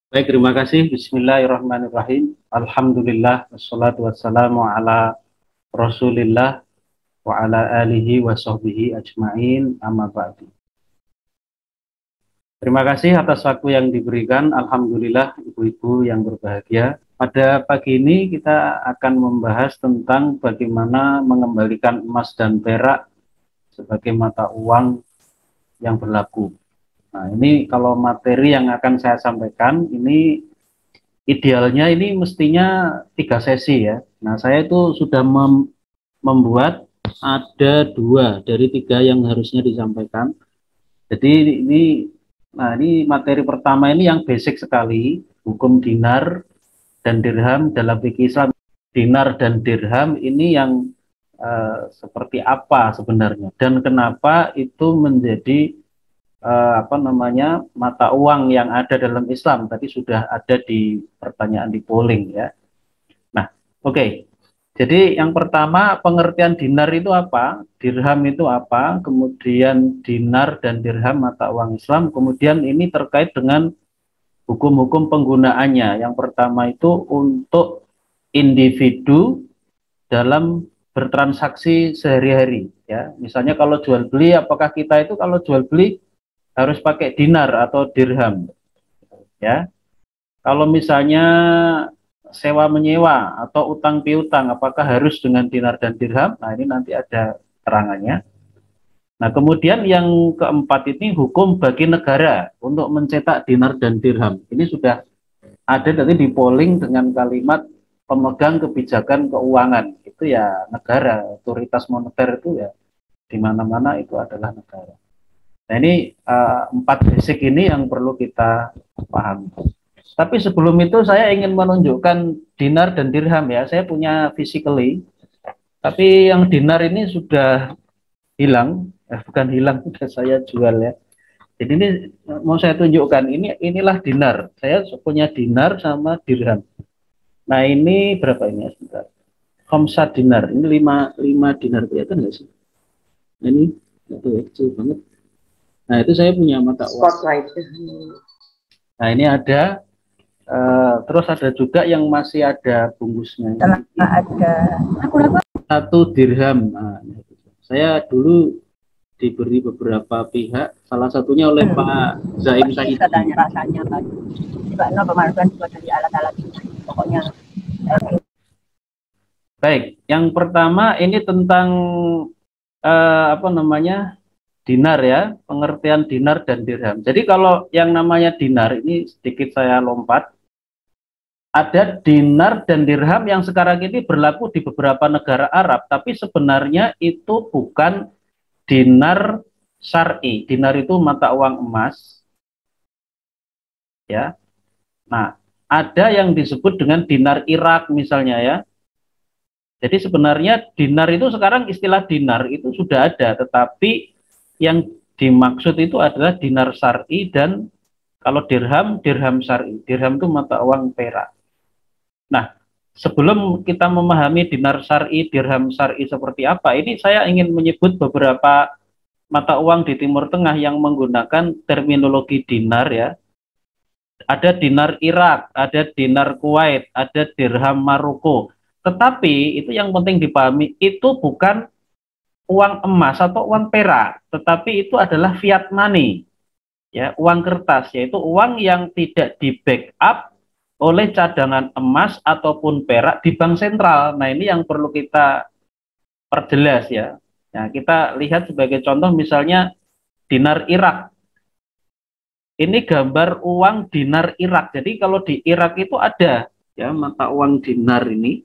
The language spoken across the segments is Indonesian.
Baik, terima kasih. Bismillahirrahmanirrahim. Alhamdulillah, wassalatu wassalamu ala Rasulillah wa ala alihi wa sahbihi ajma'in, amma ba'du. Terima kasih atas waktu yang diberikan. Alhamdulillah, ibu-ibu yang berbahagia. Pada pagi ini kita akan membahas tentang bagaimana mengembalikan emas dan perak sebagai mata uang yang berlaku. Nah, ini kalau materi yang akan saya sampaikan, ini idealnya ini mestinya 3 sesi ya. Nah, saya itu sudah membuat ada 2 dari 3 yang harusnya disampaikan. Jadi ini materi pertama ini yang basic sekali, hukum dinar dan dirham dalam fikih Islam. Dinar dan dirham ini yang seperti apa sebenarnya dan kenapa itu menjadi mata uang yang ada dalam Islam. Tadi sudah ada di pertanyaan di polling ya. Nah, oke. Jadi yang pertama, pengertian dinar itu apa, dirham itu apa, kemudian dinar dan dirham mata uang Islam, kemudian ini terkait dengan hukum-hukum penggunaannya. Yang pertama itu untuk individu dalam bertransaksi sehari-hari ya. Misalnya kalau jual beli, apakah kita itu kalau jual beli harus pakai dinar atau dirham ya. Kalau misalnya sewa menyewa atau utang piutang, apakah harus dengan dinar dan dirham? Nah, ini nanti ada terangannya. Nah, kemudian yang keempat ini hukum bagi negara untuk mencetak dinar dan dirham. Ini sudah ada tadi di polling dengan kalimat pemegang kebijakan keuangan. Itu ya negara, otoritas moneter itu ya di mana-mana itu adalah negara. Nah, ini 4 basic ini yang perlu kita pahami. Tapi sebelum itu saya ingin menunjukkan dinar dan dirham ya. Saya punya physically, tapi yang dinar ini sudah hilang, bukan hilang, sudah saya jual ya. Jadi ini mau saya tunjukkan, inilah dinar. Saya punya dinar sama dirham. Nah, ini berapa ini ya, sebentar. Khamsa dinar, ini 5 dinar, kelihatan nggak sih? Nah, ini itu ya, kecil banget. Nah, itu saya punya mata uang. Spotlight. Nah, ini ada. Terus ada juga yang masih ada bungkusnya. Ada. Satu dirham. Nah, saya dulu diberi beberapa pihak, salah satunya oleh Pak Zaim Said. Katanya rasanya kan. Coba pemanfaatan buat dari alat-alat ini. Pokoknya. Baik, yang pertama ini tentang dinar ya, pengertian dinar dan dirham. Jadi kalau yang namanya dinar ini sedikit saya lompat, ada dinar dan dirham yang sekarang ini berlaku di beberapa negara Arab, tapi sebenarnya itu bukan dinar syar'i. Dinar itu mata uang emas, ya. Nah, ada yang disebut dengan dinar Irak misalnya ya. Jadi sebenarnya dinar itu sekarang istilah dinar itu sudah ada, tetapi yang dimaksud itu adalah dinar syar'i dan kalau dirham, dirham syar'i. Dirham itu mata uang perak. Nah, sebelum kita memahami dinar syar'i, dirham syar'i seperti apa, ini saya ingin menyebut beberapa mata uang di Timur Tengah yang menggunakan terminologi dinar ya. Ada dinar Irak, ada dinar Kuwait, ada dirham Maroko. Tetapi itu yang penting dipahami, itu bukan uang emas atau uang perak, tetapi itu adalah fiat money, ya, uang kertas, yaitu uang yang tidak di backup oleh cadangan emas ataupun perak di bank sentral. Nah, ini yang perlu kita perjelas ya. Nah, kita lihat sebagai contoh misalnya dinar Irak. Ini gambar uang dinar Irak. Jadi kalau di Irak itu ada ya mata uang dinar ini.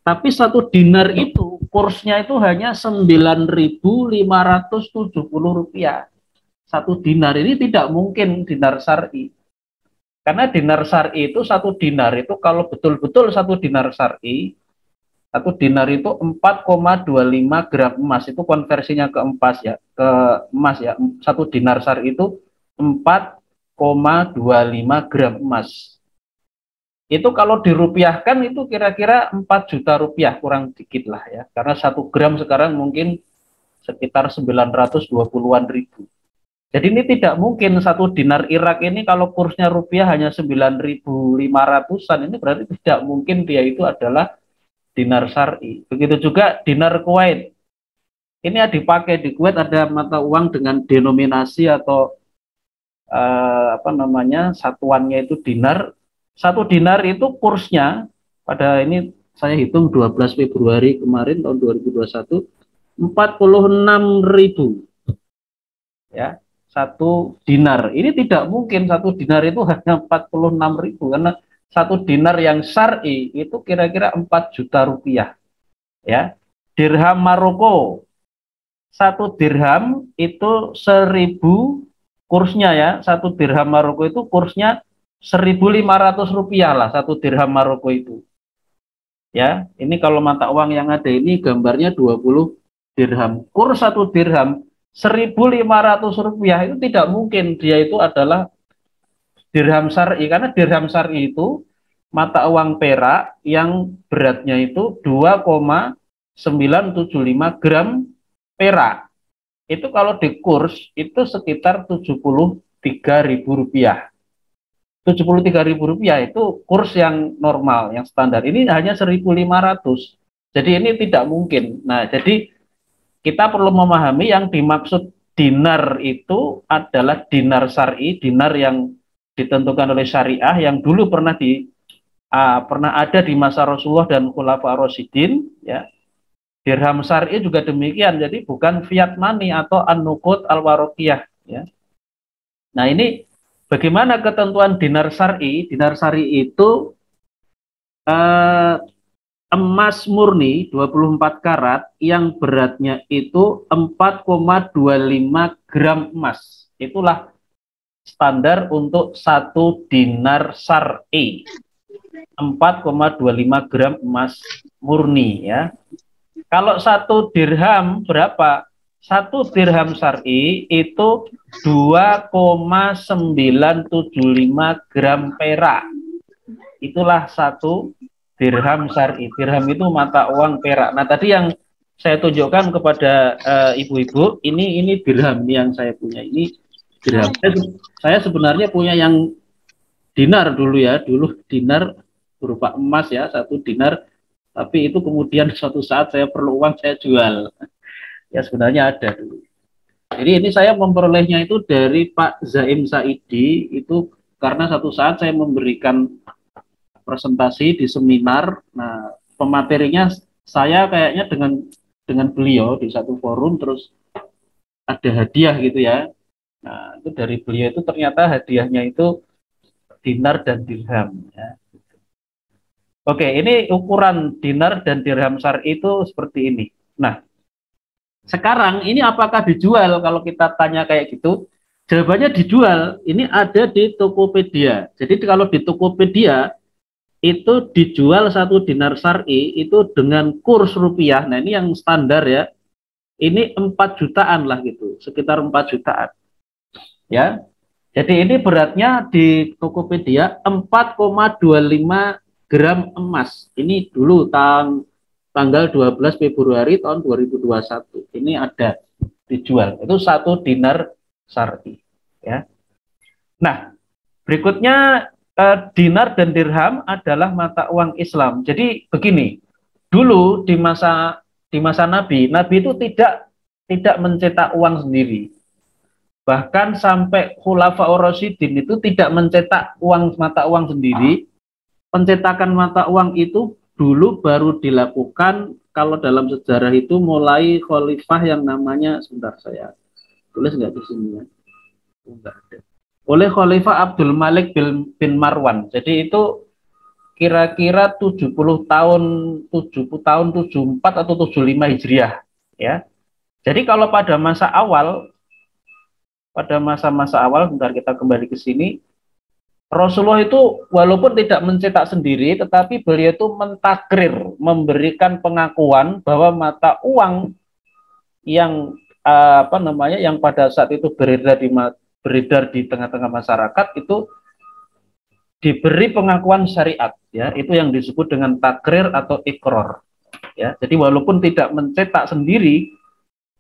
Tapi satu dinar itu kursnya itu hanya 9.570 rupiah. Satu dinar ini tidak mungkin dinar syar'i. Karena dinar syar'i itu satu dinar itu kalau betul-betul satu dinar syar'i, satu dinar itu 4,25 gram emas, itu konversinya ke emas ya, Satu dinar syar'i itu 4,25 gram emas. Itu kalau dirupiahkan itu kira-kira 4 juta rupiah, kurang dikit lah ya. Karena 1 gram sekarang mungkin sekitar 920-an ribu. Jadi ini tidak mungkin satu dinar Irak ini kalau kursnya rupiah hanya 9.500-an, ini berarti tidak mungkin dia itu adalah dinar syar'i. Begitu juga dinar Kuwait. Ini ya dipakai di Kuwait ada mata uang dengan denominasi atau apa namanya satuannya itu dinar. Satu dinar itu kursnya pada ini saya hitung 12 Februari kemarin tahun 2021 46.000 ya satu dinar. Ini tidak mungkin satu dinar itu hanya 46.000 karena satu dinar yang syar'i itu kira-kira 4 juta rupiah ya. Dirham Maroko satu dirham itu 1.000 kursnya ya, satu dirham Maroko itu kursnya 1.500 rupiah lah satu dirham Maroko itu ya. Ini kalau mata uang yang ada ini gambarnya 20 dirham, kurs satu dirham 1.500 rupiah, itu tidak mungkin dia itu adalah dirham syar'i, karena dirham syar'i itu mata uang perak yang beratnya itu 2,975 gram perak. Itu kalau di kurs itu sekitar 73.000 rupiah. 73.000 rupiah itu kurs yang normal, yang standar. Ini hanya 1.500. Jadi ini tidak mungkin. Nah, jadi kita perlu memahami yang dimaksud dinar itu adalah dinar syar'i, dinar yang ditentukan oleh syariah yang dulu pernah ada di masa Rasulullah dan Khulafa Rasyidin ya. Dirham syar'i juga demikian, jadi bukan fiat money atau an-nuqud al-waraqiyah ya. Nah, ini bagaimana ketentuan dinar syar'i? Dinar syar'i itu emas murni 24 karat yang beratnya itu 4,25 gram emas. Itulah standar untuk satu dinar syar'i. 4,25 gram emas murni ya. Kalau satu dirham berapa? Satu dirham syar'i itu 2,975 gram perak. Itulah satu dirham syar'i. Dirham itu mata uang perak. Nah, tadi yang saya tunjukkan kepada ibu-ibu, ini dirham yang saya punya. Ini dirham. Saya sebenarnya punya yang dinar dulu ya. Dulu dinar berupa emas ya, satu dinar. Tapi itu kemudian suatu saat saya perlu uang, saya jual. Ya sebenarnya ada dulu. Jadi ini saya memperolehnya itu dari Pak Zaim Saidi, itu karena satu saat saya memberikan presentasi di seminar. Nah, pematerinya saya kayaknya dengan beliau di satu forum, terus ada hadiah gitu ya. Nah, itu dari beliau itu ternyata hadiahnya itu dinar dan dirham ya. Oke, ini ukuran dinar dan dirham syar'i itu seperti ini. Nah, sekarang ini apakah dijual? Kalau kita tanya kayak gitu, jawabannya dijual. Ini ada di Tokopedia. Jadi kalau di Tokopedia itu dijual satu dinar syar'i itu dengan kurs rupiah. Nah, ini yang standar ya. Ini 4 jutaan lah gitu, sekitar 4 jutaan. Ya. Jadi ini beratnya di Tokopedia 4,25 gram emas. Ini dulu tanggal 12 Februari tahun 2021. Ini ada dijual. Itu satu dinar syar'i ya. Nah, berikutnya dinar dan dirham adalah mata uang Islam. Jadi begini, dulu di masa Nabi itu tidak mencetak uang sendiri. Bahkan sampai Khulafaur Rasyidin itu tidak mencetak mata uang sendiri. Pencetakan mata uang itu dulu baru dilakukan kalau dalam sejarah itu mulai khalifah yang namanya, sebentar saya tulis nggak di sini ya, enggak ada, oleh Khalifah Abdul Malik bin Marwan. Jadi itu kira-kira 70 tahun 74 atau 75 Hijriah ya. Jadi kalau pada masa-masa awal, bentar kita kembali ke sini, Rasulullah itu walaupun tidak mencetak sendiri, tetapi beliau itu mentakrir, memberikan pengakuan bahwa mata uang yang yang pada saat itu beredar di tengah-tengah masyarakat itu diberi pengakuan syariat, ya, itu yang disebut dengan takrir atau ikror, ya. Jadi walaupun tidak mencetak sendiri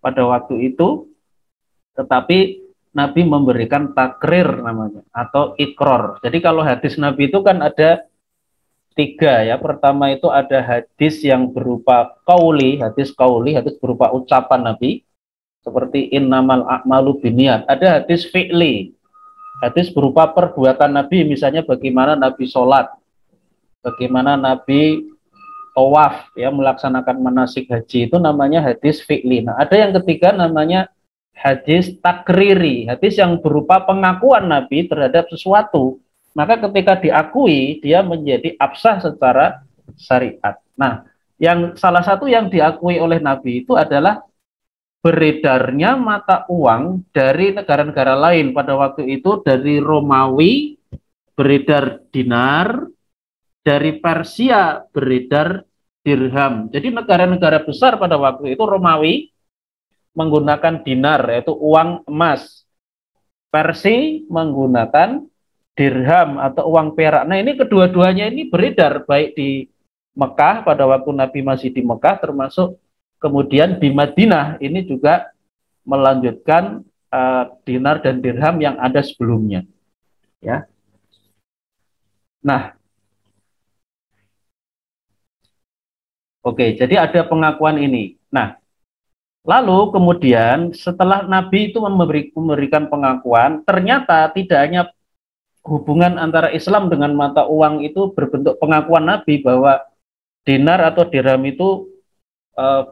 pada waktu itu, tetapi Nabi memberikan takrir namanya atau ikror. Jadi kalau hadis Nabi itu kan ada tiga ya. Pertama itu ada hadis yang berupa kauli, hadis berupa ucapan Nabi seperti innamal a'malu binniyat. Ada hadis fi'li, hadis berupa perbuatan Nabi, misalnya bagaimana Nabi sholat, bagaimana Nabi tawaf ya, melaksanakan manasik haji, itu namanya hadis fi'li. Nah, ada yang ketiga namanya hadis takriri, hadis yang berupa pengakuan Nabi terhadap sesuatu, maka ketika diakui dia menjadi absah secara syariat. Nah, yang salah satu yang diakui oleh Nabi itu adalah beredarnya mata uang dari negara-negara lain. Pada waktu itu dari Romawi beredar dinar, dari Persia beredar dirham. Jadi negara-negara besar pada waktu itu Romawi menggunakan dinar, yaitu uang emas. Persia menggunakan dirham atau uang perak. Nah, ini kedua-duanya ini beredar baik di Mekah pada waktu Nabi masih di Mekah, termasuk kemudian di Madinah ini juga melanjutkan dinar dan dirham yang ada sebelumnya. Ya. Nah, oke, jadi ada pengakuan ini. Nah, lalu kemudian setelah Nabi itu memberikan pengakuan, ternyata tidak hanya hubungan antara Islam dengan mata uang itu berbentuk pengakuan Nabi bahwa dinar atau dirham itu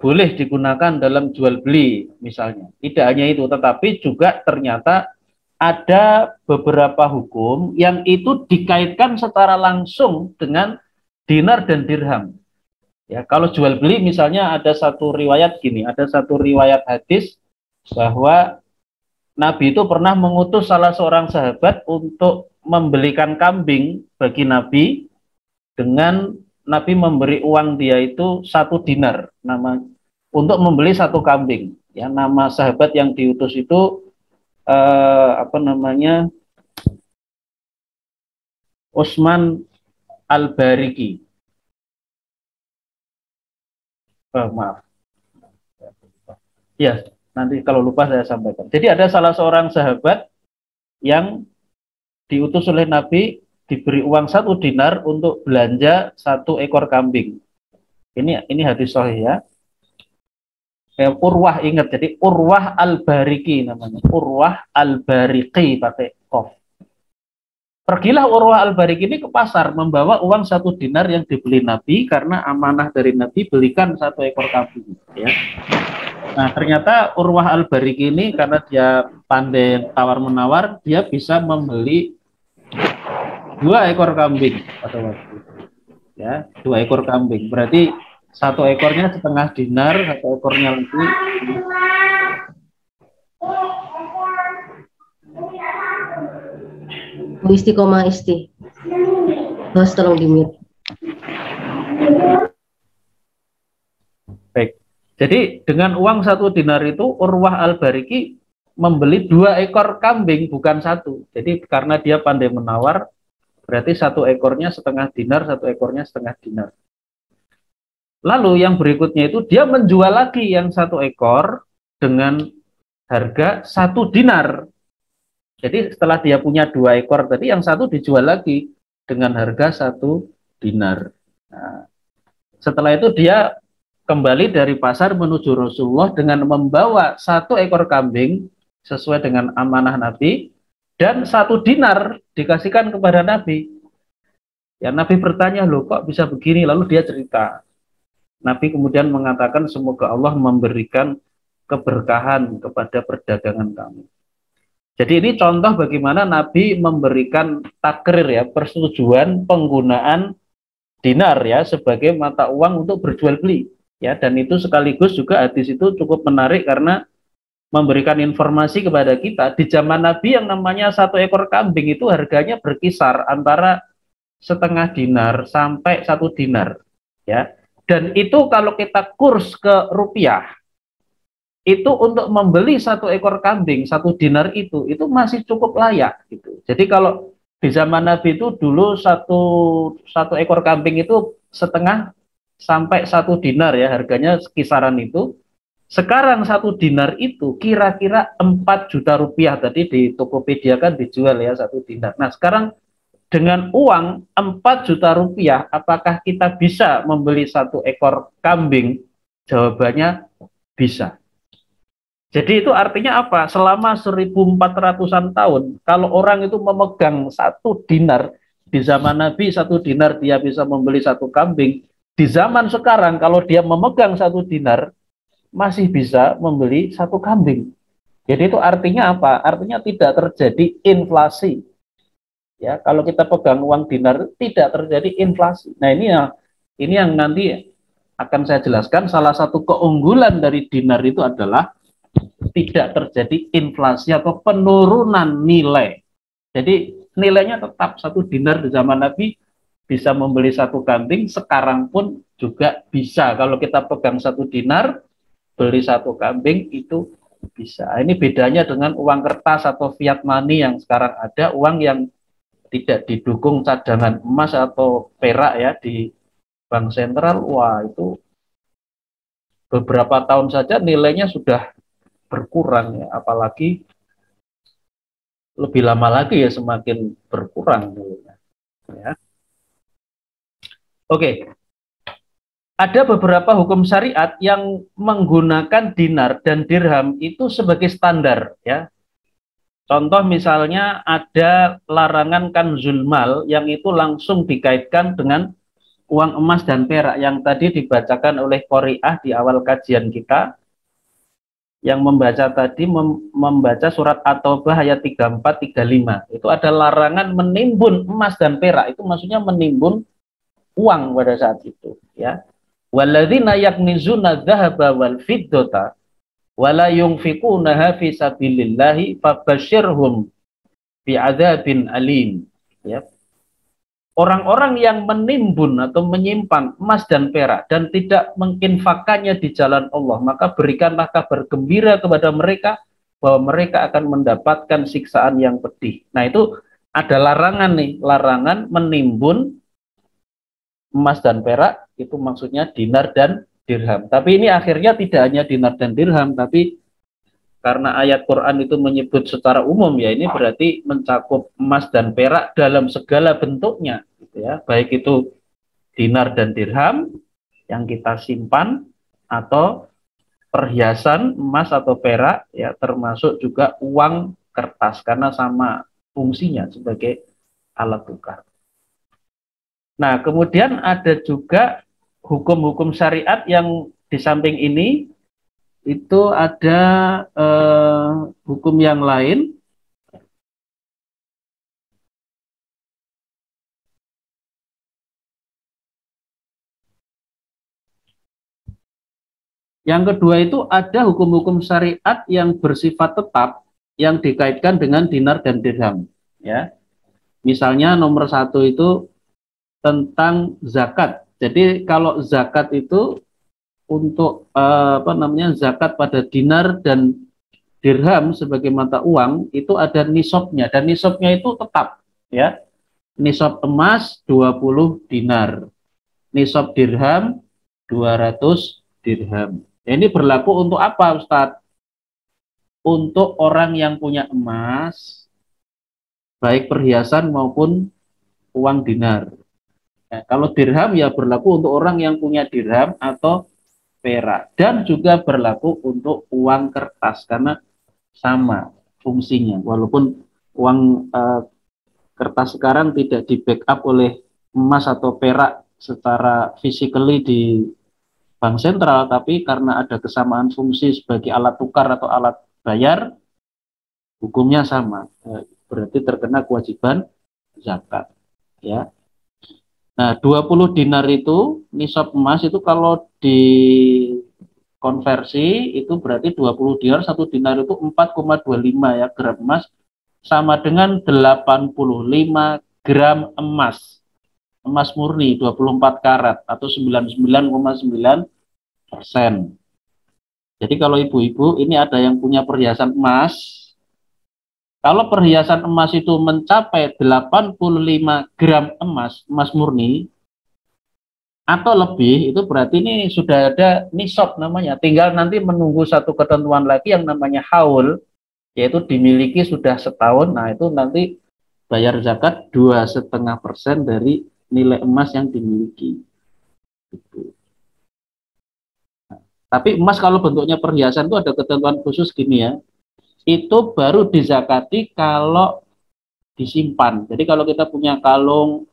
boleh digunakan dalam jual beli misalnya. Tidak hanya itu, tetapi juga ternyata ada beberapa hukum yang itu dikaitkan secara langsung dengan dinar dan dirham. Ya, kalau jual beli misalnya ada satu riwayat gini, ada satu riwayat hadis bahwa Nabi itu pernah mengutus salah seorang sahabat untuk membelikan kambing bagi Nabi dengan Nabi memberi uang dia itu 1 dinar untuk membeli 1 kambing. Ya, nama sahabat yang diutus itu Utsman Al-Bariki. Maaf. Ya, nanti kalau lupa saya sampaikan. Jadi ada salah seorang sahabat yang diutus oleh Nabi diberi uang 1 dinar untuk belanja 1 ekor kambing. Ini hadis sahih ya. Urwah, ingat, jadi Urwah Al-Bariki namanya. Urwah Al-Bariki pakai qaf. Pergilah Urwah Al-Bariki ini ke pasar membawa uang 1 dinar yang dibeli Nabi karena amanah dari Nabi, belikan 1 ekor kambing. Ya. Nah, ternyata Urwah Al-Bariki ini karena dia pandai tawar-menawar, dia bisa membeli 2 ekor kambing pada waktu itu. Ya, 2 ekor kambing. Berarti 1 ekornya 1/2 dinar, 1 ekornya lagi. Istiqomah isti. Bos tolong di-mute. Baik. Jadi dengan uang 1 dinar itu Urwah Al-Bariki membeli 2 ekor kambing, bukan 1. Jadi karena dia pandai menawar, berarti 1 ekornya 1/2 dinar, 1 ekornya 1/2 dinar. Lalu yang berikutnya itu dia menjual lagi yang 1 ekor dengan harga 1 dinar. Jadi setelah dia punya 2 ekor tadi, yang 1 dijual lagi dengan harga 1 dinar. Nah, setelah itu dia kembali dari pasar menuju Rasulullah dengan membawa 1 ekor kambing sesuai dengan amanah Nabi, dan 1 dinar dikasihkan kepada Nabi. Ya, Nabi bertanya, loh kok bisa begini? Lalu dia cerita. Nabi kemudian mengatakan, semoga Allah memberikan keberkahan kepada perdagangan kamu. Jadi ini contoh bagaimana Nabi memberikan takrir ya, persetujuan penggunaan dinar ya sebagai mata uang untuk berjual beli ya, dan itu sekaligus juga hadis itu cukup menarik karena memberikan informasi kepada kita di zaman Nabi yang namanya 1 ekor kambing itu harganya berkisar antara 1/2 dinar sampai 1 dinar ya, dan itu kalau kita kurs ke rupiah itu untuk membeli 1 ekor kambing 1 dinar itu masih cukup layak gitu. Jadi kalau di zaman Nabi itu dulu satu ekor kambing itu 1/2 sampai 1 dinar ya, harganya kisaran itu. Sekarang 1 dinar itu kira-kira 4 juta rupiah. Tadi di Tokopedia kan dijual ya 1 dinar. Nah sekarang dengan uang 4 juta rupiah, apakah kita bisa membeli 1 ekor kambing? Jawabannya bisa. Jadi itu artinya apa? Selama 1400-an tahun, kalau orang itu memegang 1 dinar, di zaman Nabi 1 dinar dia bisa membeli 1 kambing. Di zaman sekarang kalau dia memegang 1 dinar, masih bisa membeli 1 kambing. Jadi itu artinya apa? Artinya tidak terjadi inflasi. Ya, kalau kita pegang uang dinar tidak terjadi inflasi. Nah ini yang nanti akan saya jelaskan. Salah satu keunggulan dari dinar itu adalah tidak terjadi inflasi atau penurunan nilai. Jadi nilainya tetap 1 dinar di zaman Nabi bisa membeli 1 kambing, sekarang pun juga bisa. Kalau kita pegang 1 dinar, beli 1 kambing itu bisa. Ini bedanya dengan uang kertas atau fiat money yang sekarang ada, uang yang tidak didukung cadangan emas atau perak ya di bank sentral. Wah, itu beberapa tahun saja nilainya sudah berkurang ya, apalagi lebih lama lagi ya semakin berkurang nilainya. Ya. Oke, ada beberapa hukum syariat yang menggunakan dinar dan dirham itu sebagai standar ya. Contoh misalnya ada larangan kanzul mal yang itu langsung dikaitkan dengan uang emas dan perak yang tadi dibacakan oleh Qori'ah di awal kajian kita. Yang membaca tadi membaca surat At-Taubah ayat 34-35. Itu ada larangan menimbun emas dan perak. Itu maksudnya menimbun uang pada saat itu ya. Walladzina yaknizuna dzahaba wal fiddata wala yunfiqunaha fi sabilillahi fabasyirhum bi'adzabin alim ya. Orang-orang yang menimbun atau menyimpan emas dan perak dan tidak menginfakannya di jalan Allah, maka berikanlah kabar gembira kepada mereka bahwa mereka akan mendapatkan siksaan yang pedih. Nah itu ada larangan nih, larangan menimbun emas dan perak, itu maksudnya dinar dan dirham. Tapi ini akhirnya tidak hanya dinar dan dirham, tapi karena ayat Quran itu menyebut secara umum ya, ini berarti mencakup emas dan perak dalam segala bentuknya gitu ya, baik itu dinar dan dirham yang kita simpan atau perhiasan emas atau perak ya, termasuk juga uang kertas karena sama fungsinya sebagai alat tukar. Nah, kemudian ada juga hukum-hukum syariat yang di samping ini itu ada hukum yang lain. Yang kedua itu ada hukum-hukum syariat yang bersifat tetap yang dikaitkan dengan dinar dan dirham. Ya, misalnya nomor 1 itu tentang zakat. Jadi kalau zakat itu untuk zakat pada dinar dan dirham sebagai mata uang itu ada nisabnya, dan nisabnya itu tetap ya. Nisab emas 20 dinar, nisab dirham 200 dirham. Ini berlaku untuk apa, Ustadz? Untuk orang yang punya emas, baik perhiasan maupun uang dinar. Ya, kalau dirham ya berlaku untuk orang yang punya dirham atau perak, dan juga berlaku untuk uang kertas karena sama fungsinya. Walaupun uang kertas sekarang tidak di backup oleh emas atau perak secara physically di bank sentral, tapi karena ada kesamaan fungsi sebagai alat tukar atau alat bayar, hukumnya sama. Berarti terkena kewajiban zakat. Ya. Nah, 20 dinar itu, nisab emas itu kalau dikonversi, itu berarti 20 dinar, 1 dinar itu 4,25 ya, gram emas, sama dengan 85 gram emas. Emas murni 24 karat atau 99,9%. Jadi kalau ibu-ibu ini ada yang punya perhiasan emas, kalau perhiasan emas itu mencapai 85 gram emas, emas murni, atau lebih, itu berarti ini sudah ada nisab namanya. Tinggal nanti menunggu satu ketentuan lagi yang namanya haul, yaitu dimiliki sudah setahun. Nah itu nanti bayar zakat 2,5% dari nilai emas yang dimiliki. Gitu. Tapi emas kalau bentuknya perhiasan itu ada ketentuan khusus gini ya. Itu baru dizakati kalau disimpan. Jadi kalau kita punya kalung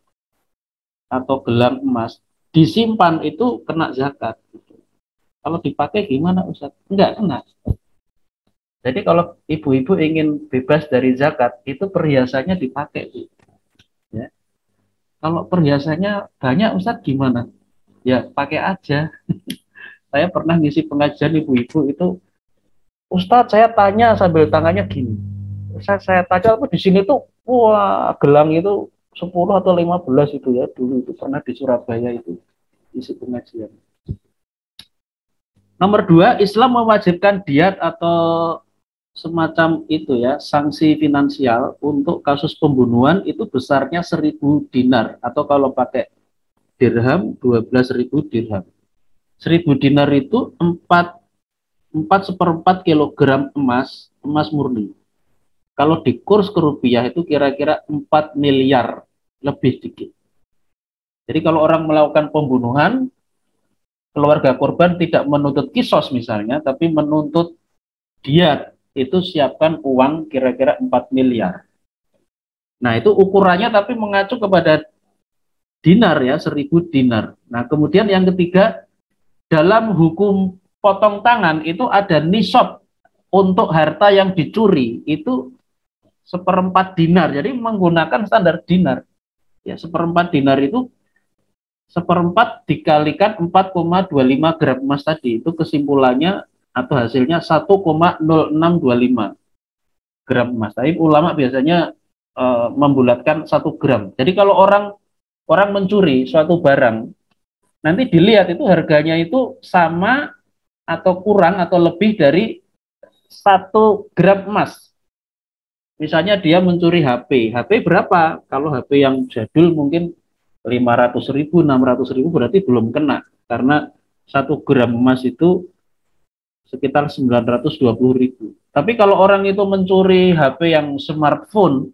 atau gelang emas, disimpan itu kena zakat. Kalau dipakai gimana Ustaz? Enggak kena. Jadi kalau ibu-ibu ingin bebas dari zakat, itu perhiasannya dipakai. Ya. Kalau perhiasannya banyak Ustaz gimana? Ya pakai aja. Saya pernah ngisi pengajian ibu-ibu itu, Ustadz saya tanya sambil tangannya gini. Saya tanya apa di sini tuh, wah gelang itu 10 atau 15 itu ya, dulu itu pernah di Surabaya itu isi pengajian. Nomor 2, Islam mewajibkan diat atau semacam itu ya, sanksi finansial untuk kasus pembunuhan itu besarnya 1.000 dinar, atau kalau pakai dirham 12.000 dirham. 1.000 dinar itu 4,4 kilogram emas murni. Kalau di kurs ke rupiah itu kira-kira 4 miliar lebih dikit. Jadi kalau orang melakukan pembunuhan, keluarga korban tidak menuntut kisos misalnya, tapi menuntut diat, itu siapkan uang kira-kira 4 miliar. Nah itu ukurannya tapi mengacu kepada dinar ya, 1.000 dinar. Nah kemudian yang ketiga, dalam hukum potong tangan itu ada nisab untuk harta yang dicuri, itu 1/4 dinar. Jadi menggunakan standar dinar. Ya, 1/4 dinar itu 1/4 dikalikan 4,25 gram emas tadi. Itu kesimpulannya atau hasilnya 1,0625 gram emas. Tapi ulama biasanya membulatkan 1 gram. Jadi kalau orang mencuri suatu barang, nanti dilihat itu harganya itu sama atau kurang atau lebih dari 1 gram emas. Misalnya dia mencuri HP berapa? Kalau HP yang jadul mungkin 500.000, 600.000 berarti belum kena, karena 1 gram emas itu sekitar 920.000. Tapi kalau orang itu mencuri HP yang smartphone,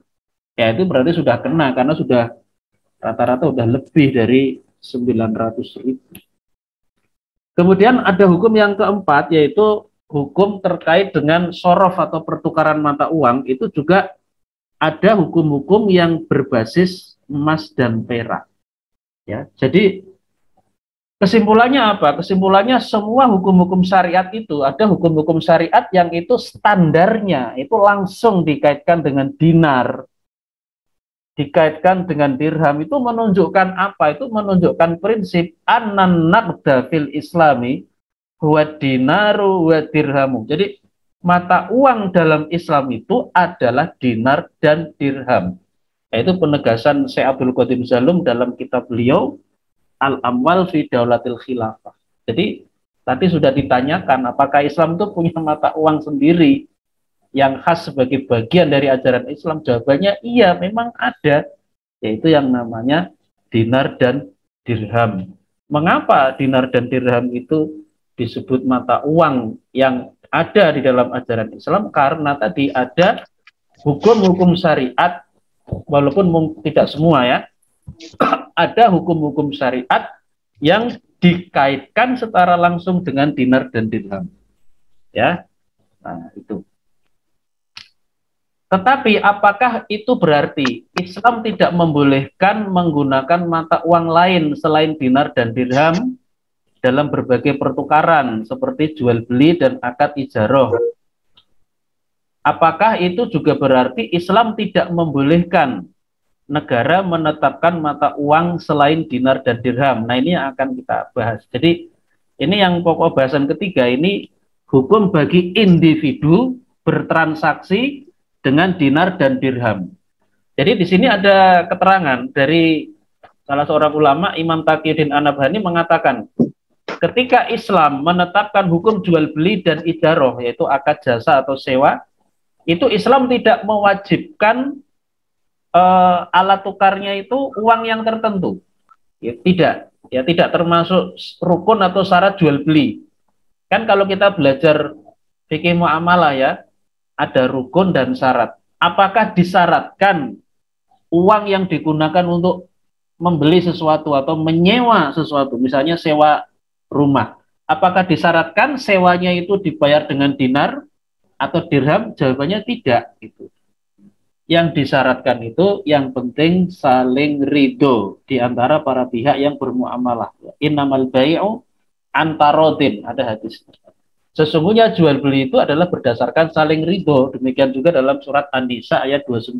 ya itu berarti sudah kena, karena sudah rata-rata sudah lebih dari 900.000. Kemudian ada hukum yang keempat, yaitu hukum terkait dengan sorof atau pertukaran mata uang. Itu juga ada hukum-hukum yang berbasis emas dan perak. Ya, jadi kesimpulannya apa? Kesimpulannya semua hukum-hukum syariat itu, ada hukum-hukum syariat yang itu standarnya itu langsung dikaitkan dengan dinar, dikaitkan dengan dirham. Itu menunjukkan apa? Itu menunjukkan prinsip anan naqda fil islami huwa dinaru wa dirhamu. Jadi mata uang dalam Islam itu adalah dinar dan dirham. Yaitu penegasan Syekh Abdul Qadir Zalum dalam kitab beliau Al-Amwal fi Daulatil Khilafah. Jadi tadi sudah ditanyakan apakah Islam itu punya mata uang sendiri yang khas sebagai bagian dari ajaran Islam. Jawabannya iya, memang ada, yaitu yang namanya dinar dan dirham. Mengapa dinar dan dirham itu disebut mata uang yang ada di dalam ajaran Islam? Karena tadi ada hukum-hukum syariat, walaupun tidak semua ya, ada hukum-hukum syariat yang dikaitkan secara langsung dengan dinar dan dirham. Ya, nah itu. Tetapi apakah itu berarti Islam tidak membolehkan menggunakan mata uang lain selain dinar dan dirham dalam berbagai pertukaran seperti jual beli dan akad ijaroh? Apakah itu juga berarti Islam tidak membolehkan negara menetapkan mata uang selain dinar dan dirham? Nah ini yang akan kita bahas. Jadi ini yang pokok bahasan ketiga, ini hukum bagi individu bertransaksi dengan dinar dan dirham. Jadi di sini ada keterangan dari salah seorang ulama, Imam Taqiyuddin An-Nabhani, mengatakan ketika Islam menetapkan hukum jual beli dan ijaroh, yaitu akad jasa atau sewa, itu Islam tidak mewajibkan alat tukarnya itu uang yang tertentu. Ya, tidak. ya tidak termasuk rukun atau syarat jual beli. Kan kalau kita belajar fikih muamalah ya, ada rukun dan syarat. Apakah disyaratkan uang yang digunakan untuk membeli sesuatu atau menyewa sesuatu, misalnya sewa rumah, apakah disyaratkan sewanya itu dibayar dengan dinar atau dirham? Jawabannya tidak. Gitu. Yang disyaratkan itu yang penting saling ridho di antara para pihak yang bermuamalah. Innamal bai'u antarodin, ada hadis. Sesungguhnya jual beli itu adalah berdasarkan saling ridho. Demikian juga dalam surat An-Nisa ayat 29.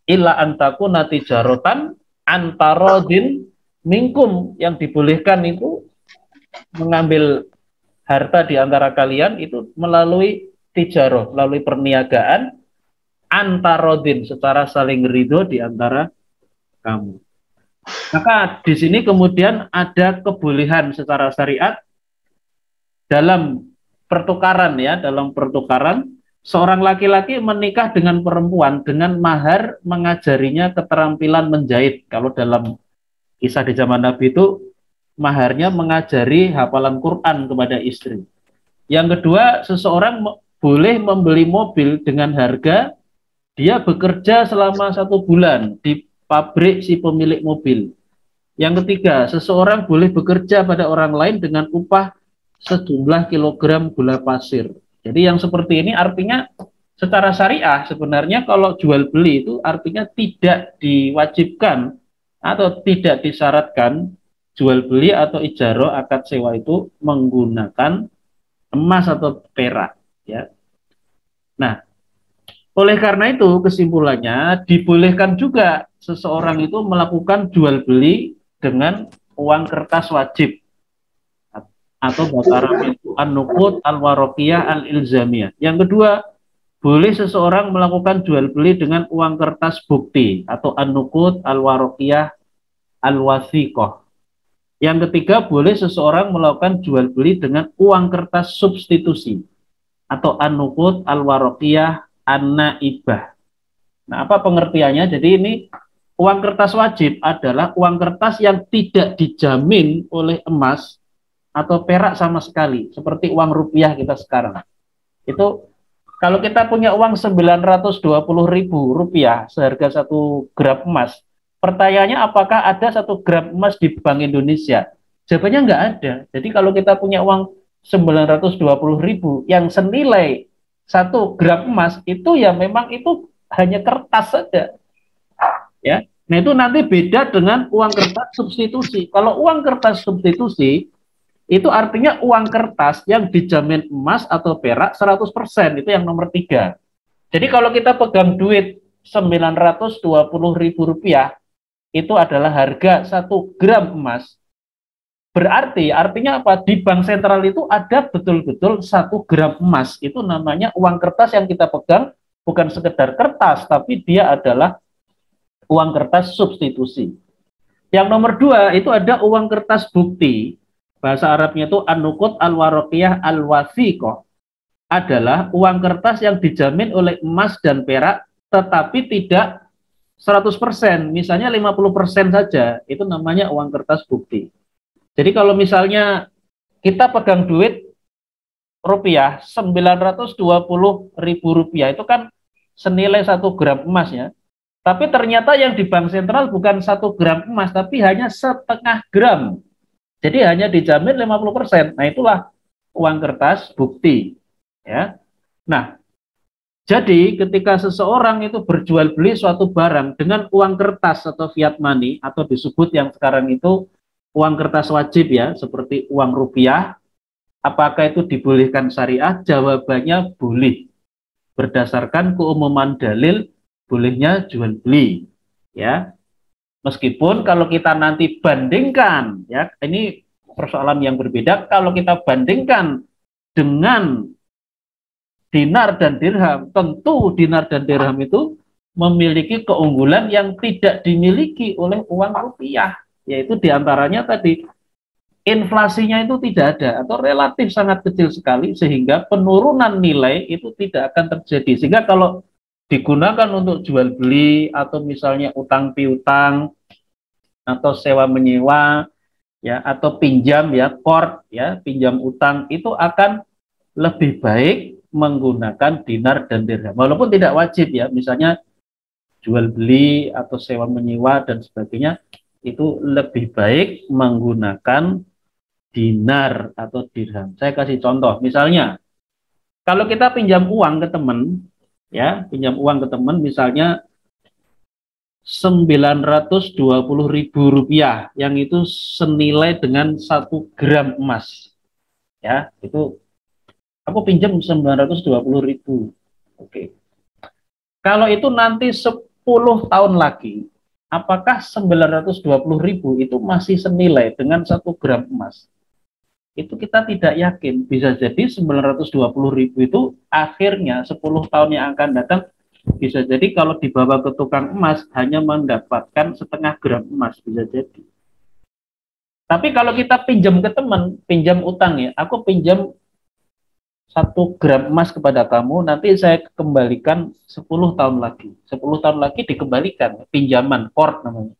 Illa antakuna tijarotan antarodin minkum, yang dibolehkan itu mengambil harta di antara kalian itu melalui tijaroh, melalui perniagaan antarodin, secara saling ridho di antara kamu. Maka di sini kemudian ada kebolehan secara syariat dalam pertukaran ya, dalam pertukaran seorang laki-laki menikah dengan perempuan dengan mahar mengajarinya keterampilan menjahit. Kalau dalam kisah di zaman Nabi itu maharnya mengajari hafalan Quran kepada istri. Yang kedua, seseorang boleh membeli mobil dengan harga dia bekerja selama 1 bulan di pabrik si pemilik mobil. Yang ketiga, seseorang boleh bekerja pada orang lain dengan upah sejumlah kilogram gula pasir. Jadi yang seperti ini artinya secara syariah sebenarnya kalau jual beli itu artinya tidak diwajibkan atau tidak disyaratkan jual beli atau ijaro akad sewa itu menggunakan emas atau perak. Ya. Nah, oleh karena itu kesimpulannya dibolehkan juga seseorang itu melakukan jual beli dengan uang kertas wajib atau bahasa Arab itu an-nuqud al-waraqiyah al-ilzamiyah. Yang kedua, boleh seseorang melakukan jual beli dengan uang kertas bukti atau an-nuqud al-waraqiyah al-wathiqah. Yang ketiga, boleh seseorang melakukan jual beli dengan uang kertas substitusi atau an-nuqud al-waraqiyah an-naibah. Nah, apa pengertiannya? Jadi ini uang kertas wajib adalah uang kertas yang tidak dijamin oleh emas atau perak sama sekali, seperti uang rupiah kita sekarang. Itu kalau kita punya uang 920.000 rupiah seharga 1 gram emas, pertanyaannya apakah ada 1 gram emas di Bank Indonesia? Jawabannya nggak ada. Jadi kalau kita punya uang 920.000 yang senilai 1 gram emas itu ya memang itu hanya kertas saja, ya. Nah itu nanti beda dengan uang kertas substitusi. Kalau uang kertas substitusi itu artinya uang kertas yang dijamin emas atau perak 100%, itu yang nomor 3. Jadi kalau kita pegang duit 920.000 rupiah itu adalah harga 1 gram emas. Berarti artinya apa? Di bank sentral itu ada betul-betul 1 gram emas. Itu namanya uang kertas yang kita pegang, bukan sekedar kertas, tapi dia adalah uang kertas substitusi. Yang nomor 2 itu ada uang kertas bukti. Bahasa Arabnya itu an-nuqud al-waraqiyah al-wathiqah. Adalah uang kertas yang dijamin oleh emas dan perak, tetapi tidak 100%. Misalnya 50% saja. Itu namanya uang kertas bukti. Jadi kalau misalnya kita pegang duit rupiah 920.000 rupiah itu kan senilai 1 gram emas ya. Tapi ternyata yang di bank sentral bukan 1 gram emas, tapi hanya 0,5 gram. Jadi hanya dijamin 50%. Nah itulah uang kertas bukti. Ya. Nah, jadi ketika seseorang itu berjual beli suatu barang dengan uang kertas atau fiat money atau disebut yang sekarang itu uang kertas wajib ya, seperti uang rupiah, apakah itu dibolehkan syariah? Jawabannya boleh. Berdasarkan keumuman dalil, bolehnya jual beli. Ya, meskipun kalau kita nanti bandingkan, ya ini persoalan yang berbeda. Kalau kita bandingkan dengan dinar dan dirham, tentu dinar dan dirham itu memiliki keunggulan yang tidak dimiliki oleh uang rupiah. Yaitu diantaranya tadi inflasinya itu tidak ada atau relatif sangat kecil sekali sehingga penurunan nilai itu tidak akan terjadi. Sehingga kalau digunakan untuk jual beli atau misalnya utang piutang atau sewa menyewa ya atau pinjam ya qard ya pinjam utang itu akan lebih baik menggunakan dinar dan dirham walaupun tidak wajib ya misalnya jual beli atau sewa menyewa dan sebagainya itu lebih baik menggunakan dinar atau dirham. Saya kasih contoh misalnya kalau kita pinjam uang ke teman ya pinjam uang ke teman misalnya 920.000 rupiah yang itu senilai dengan 1 gram emas ya itu aku pinjam 920.000. Oke. Kalau itu nanti 10 tahun lagi apakah 920.000 itu masih senilai dengan 1 gram emas? Itu kita tidak yakin. Bisa jadi 920.000 itu akhirnya 10 tahun yang akan datang bisa jadi kalau dibawa ke tukang emas hanya mendapatkan 0,5 gram emas bisa jadi. Tapi kalau kita pinjam ke teman, pinjam utang ya, aku pinjam 1 gram emas kepada kamu, nanti saya kembalikan 10 tahun lagi. 10 tahun lagi dikembalikan, pinjaman, qard namanya.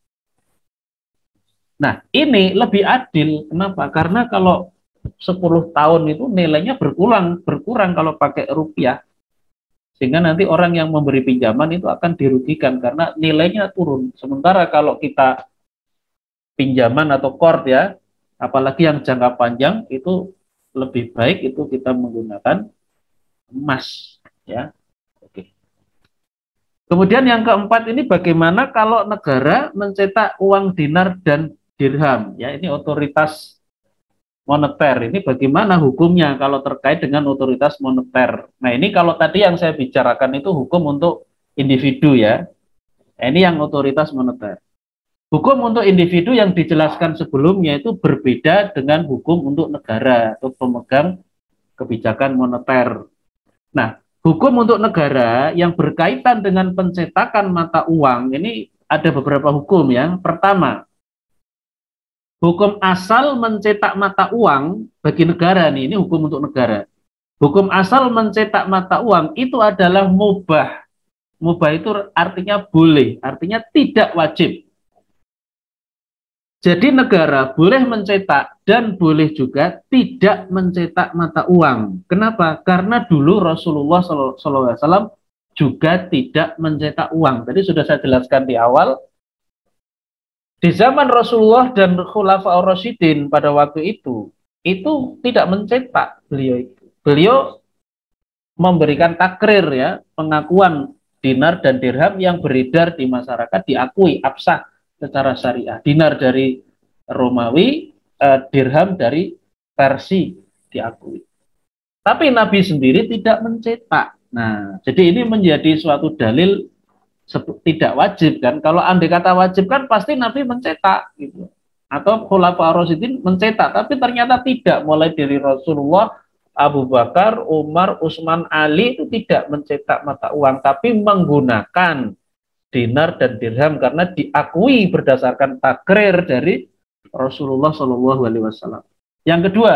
Nah, ini lebih adil. Kenapa? Karena kalau 10 tahun itu nilainya berkurang kalau pakai rupiah. Sehingga nanti orang yang memberi pinjaman itu akan dirugikan karena nilainya turun. Sementara kalau kita pinjaman atau qard ya, apalagi yang jangka panjang itu lebih baik itu kita menggunakan emas ya. Oke. Kemudian yang keempat ini bagaimana kalau negara mencetak uang dinar dan dirham ya, ini otoritas moneter. Ini bagaimana hukumnya kalau terkait dengan otoritas moneter. Nah, ini kalau tadi yang saya bicarakan itu hukum untuk individu ya. Nah, ini yang otoritas moneter. Hukum untuk individu yang dijelaskan sebelumnya itu berbeda dengan hukum untuk negara atau pemegang kebijakan moneter. Nah, hukum untuk negara yang berkaitan dengan pencetakan mata uang ini ada beberapa hukum ya. Pertama, hukum asal mencetak mata uang bagi negara nih, ini hukum untuk negara. Hukum asal mencetak mata uang itu adalah mubah. Mubah itu artinya boleh, artinya tidak wajib. Jadi negara boleh mencetak dan boleh juga tidak mencetak mata uang. Kenapa? Karena dulu Rasulullah SAW juga tidak mencetak uang. Tadi sudah saya jelaskan di awal. Di zaman Rasulullah dan Khulafaur Rasyidin pada waktu itu tidak mencetak beliau itu. Beliau memberikan takrir ya, pengakuan dinar dan dirham yang beredar di masyarakat diakui absah secara syariah. Dinar dari Romawi, dirham dari Persia diakui. Tapi Nabi sendiri tidak mencetak. Nah, jadi ini menjadi suatu dalil tidak wajib kan. Kalau andai kata wajib kan pasti Nabi mencetak gitu. Atau Khulafaur Rasyidin mencetak, tapi ternyata tidak. Mulai dari Rasulullah, Abu Bakar, Umar, Utsman, Ali itu tidak mencetak mata uang, tapi menggunakan dinar dan dirham karena diakui berdasarkan takrir dari Rasulullah Shallallahu Alaihi Wasallam. Yang kedua,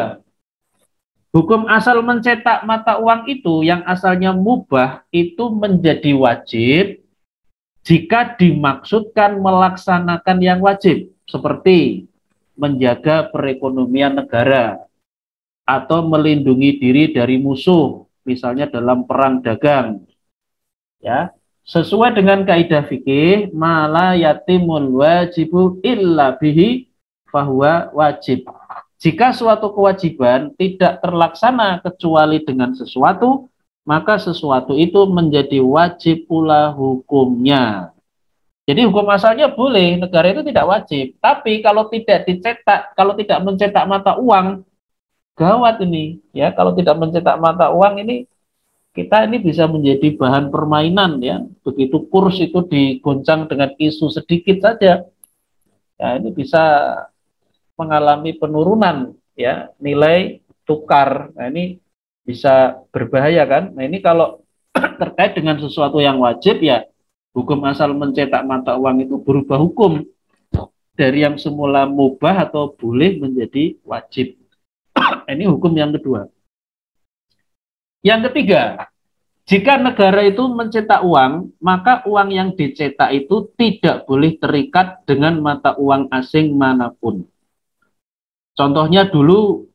hukum asal mencetak mata uang itu yang asalnya mubah itu menjadi wajib jika dimaksudkan melaksanakan yang wajib, seperti menjaga perekonomian negara atau melindungi diri dari musuh, misalnya dalam perang dagang. Ya, sesuai dengan kaidah fikih, mala yatimul wajibu illa bihi fahuwa wajib. Jika suatu kewajiban tidak terlaksana kecuali dengan sesuatu, maka sesuatu itu menjadi wajib pula hukumnya. Jadi hukum asalnya boleh, negara itu tidak wajib. Tapi kalau tidak dicetak, kalau tidak mencetak mata uang, gawat ini. Ya, kalau tidak mencetak mata uang ini, kita ini bisa menjadi bahan permainan ya. Begitu kurs itu digoncang dengan isu sedikit saja, ya ini bisa mengalami penurunan ya nilai tukar. Nah, ini bisa berbahaya kan. Nah, ini kalau terkait dengan sesuatu yang wajib ya hukum asal mencetak mata uang itu berubah hukum dari yang semula mubah atau boleh menjadi wajib. Ini hukum yang kedua. Yang ketiga, Jika negara itu mencetak uang, maka uang yang dicetak itu tidak boleh terikat dengan mata uang asing manapun. Contohnya dulu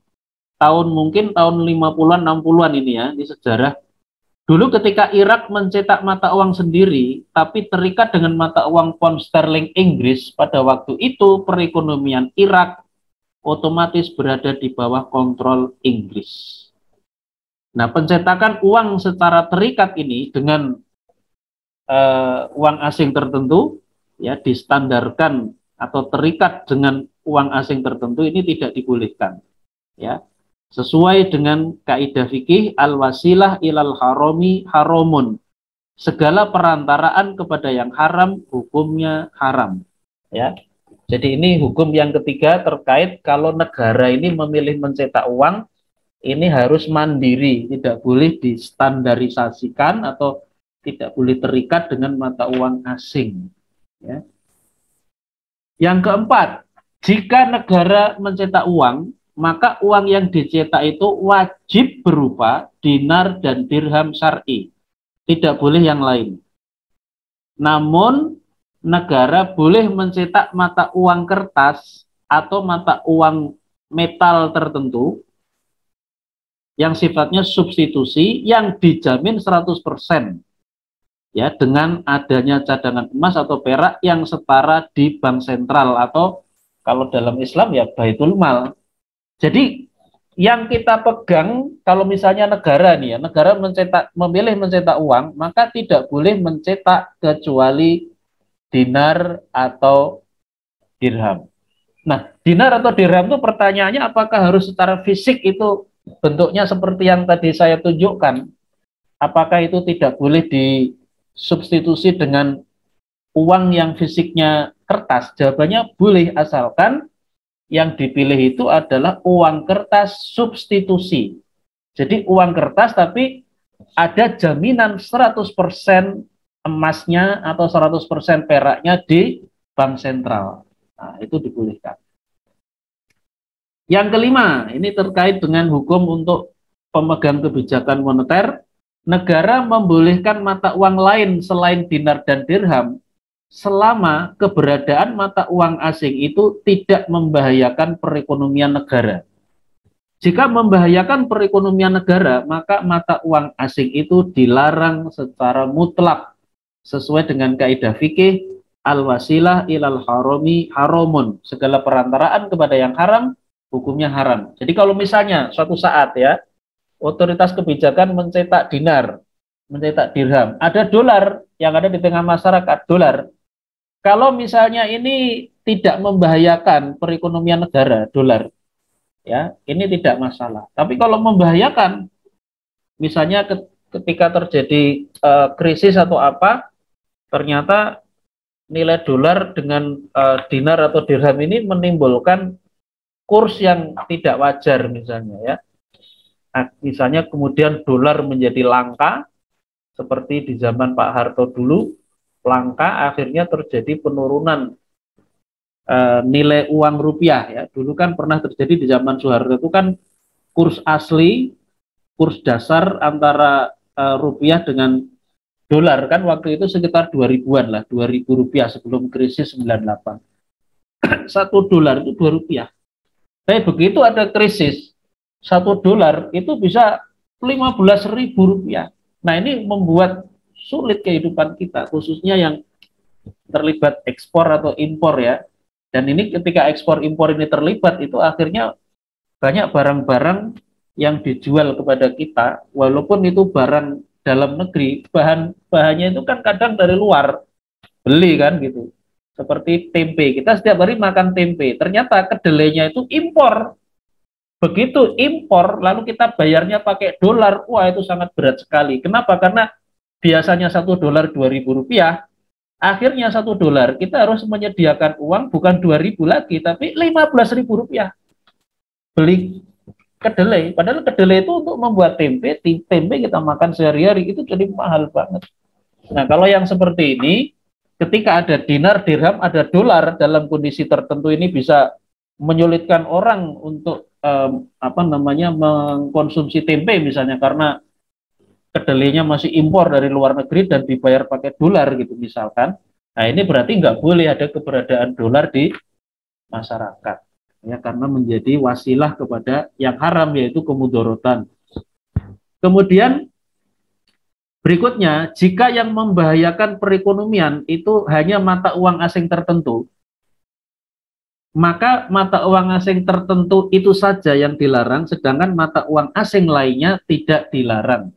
mungkin tahun 50-an 60-an ini ya di sejarah. Dulu ketika Irak mencetak mata uang sendiri tapi terikat dengan mata uang pound sterling Inggris, pada waktu itu perekonomian Irak otomatis berada di bawah kontrol Inggris. Nah, pencetakan uang secara terikat ini dengan uang asing tertentu ya distandarkan atau terikat dengan uang asing tertentu ini tidak dibolehkan ya, sesuai dengan kaidah fikih al-wasilah ilal harami haramun, segala perantaraan kepada yang haram hukumnya haram ya. Jadi ini hukum yang ketiga terkait kalau negara ini memilih mencetak uang ini harus mandiri, tidak boleh distandarisasikan atau tidak boleh terikat dengan mata uang asing. Ya. Yang keempat, jika negara mencetak uang, maka uang yang dicetak itu wajib berupa dinar dan dirham syar'i, tidak boleh yang lain. Namun, negara boleh mencetak mata uang kertas atau mata uang metal tertentu yang sifatnya substitusi yang dijamin 100%. Ya, dengan adanya cadangan emas atau perak yang setara di bank sentral atau kalau dalam Islam ya Baitul Mal. Jadi yang kita pegang kalau misalnya negara nih ya, negara memilih mencetak uang, maka tidak boleh mencetak kecuali dinar atau dirham. Nah, dinar atau dirham itu pertanyaannya apakah harus secara fisik itu bentuknya seperti yang tadi saya tunjukkan? Apakah itu tidak boleh disubstitusi dengan uang yang fisiknya kertas? Jawabannya boleh, asalkan yang dipilih itu adalah uang kertas substitusi. Jadi uang kertas tapi ada jaminan 100% emasnya atau 100% peraknya di bank sentral. Nah, itu dibolehkan. Yang kelima, ini terkait dengan hukum untuk pemegang kebijakan moneter. Negara membolehkan mata uang lain selain dinar dan dirham selama keberadaan mata uang asing itu tidak membahayakan perekonomian negara. Jika membahayakan perekonomian negara, maka mata uang asing itu dilarang secara mutlak sesuai dengan kaidah fikih al-wasilah ilal harami haramun, segala perantaraan kepada yang haram hukumnya haram. Jadi kalau misalnya suatu saat ya otoritas kebijakan mencetak dinar, mencetak dirham, ada dolar yang ada di tengah masyarakat, dolar. Kalau misalnya ini tidak membahayakan perekonomian negara, dolar, ya ini tidak masalah. Tapi kalau membahayakan, misalnya ketika terjadi krisis atau apa, ternyata nilai dolar dengan dinar atau dirham ini menimbulkan kurs yang tidak wajar misalnya ya. Nah, misalnya kemudian dolar menjadi langka seperti di zaman Pak Harto dulu, langka akhirnya terjadi penurunan nilai uang rupiah ya. Dulu kan pernah terjadi di zaman Soeharto itu kan kurs asli, kurs dasar antara rupiah dengan dolar kan waktu itu sekitar 2000-an lah, 2000 rupiah sebelum krisis 98. 1 dolar itu 2 rupiah. Tapi begitu ada krisis, 1 dolar itu bisa 15.000 rupiah. Nah ini membuat sulit kehidupan kita, khususnya yang terlibat ekspor atau impor ya. Dan ini ketika ekspor impor ini terlibat, itu akhirnya banyak barang-barang yang dijual kepada kita, walaupun itu barang dalam negeri, bahannya itu kan kadang dari luar, beli kan gitu. Seperti tempe, kita setiap hari makan tempe, ternyata kedelainya itu impor. Begitu impor, lalu kita bayarnya pakai dolar, wah itu sangat berat sekali. Kenapa? Karena biasanya 1 dolar 2.000 rupiah, akhirnya 1 dolar kita harus menyediakan uang bukan 2.000 lagi, tapi 15.000 rupiah. Beli kedelai, padahal kedelai itu untuk membuat tempe, tempe kita makan sehari-hari, itu jadi mahal banget. Nah kalau yang seperti ini, ketika ada dinar, dirham, ada dolar dalam kondisi tertentu ini bisa menyulitkan orang untuk mengkonsumsi tempe misalnya karena kedelainya masih impor dari luar negeri dan dibayar pakai dolar gitu misalkan. Nah ini berarti nggak boleh ada keberadaan dolar di masyarakat ya, karena menjadi wasilah kepada yang haram yaitu kemudorotan. Kemudian berikutnya, jika yang membahayakan perekonomian itu hanya mata uang asing tertentu, maka mata uang asing tertentu itu saja yang dilarang, sedangkan mata uang asing lainnya tidak dilarang.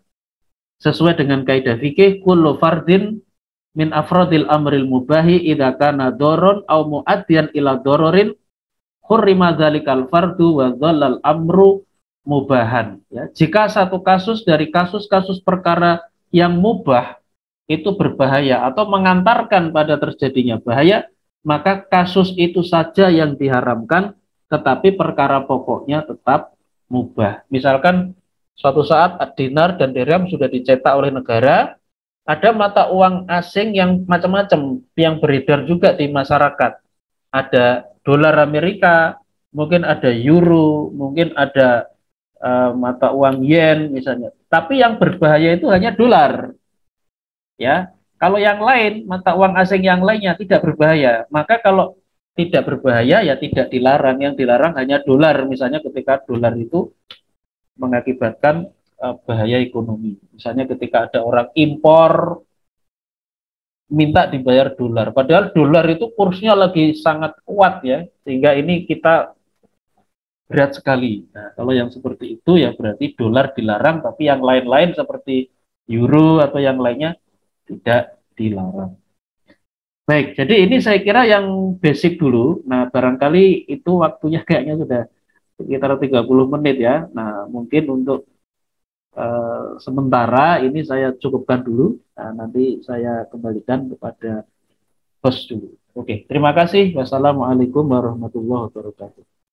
Sesuai dengan kaidah fikih, kullu fardin min afrodil amril mubahi idza kana doron au muaddiyan ila dororin hurrima dzalikal fardu wa dhallal amru mubahan. Ya, jika satu kasus dari kasus-kasus perkara yang mubah itu berbahaya atau mengantarkan pada terjadinya bahaya, maka kasus itu saja yang diharamkan, tetapi perkara pokoknya tetap mubah. Misalkan suatu saat dinar dan dirham sudah dicetak oleh negara, ada mata uang asing yang macam-macam yang beredar juga di masyarakat. Ada dolar Amerika, mungkin ada euro, mungkin ada mata uang yen misalnya. Tapi yang berbahaya itu hanya dolar. Ya, kalau yang lain, mata uang asing yang lainnya tidak berbahaya. Maka kalau tidak berbahaya ya tidak dilarang. Yang dilarang hanya dolar. Misalnya ketika dolar itu mengakibatkan bahaya ekonomi. Misalnya ketika ada orang impor minta dibayar dolar. Padahal dolar itu kursnya lagi sangat kuat ya, sehingga ini kita berat sekali. Nah, kalau yang seperti itu ya berarti dolar dilarang, tapi yang lain-lain seperti euro atau yang lainnya tidak dilarang. Baik, jadi ini saya kira yang basic dulu. Nah, barangkali itu waktunya kayaknya sudah sekitar 30 menit ya. Nah, mungkin untuk sementara ini saya cukupkan dulu. Nah, nanti saya kembalikan kepada host dulu. Oke, terima kasih. Wassalamualaikum warahmatullahi wabarakatuh.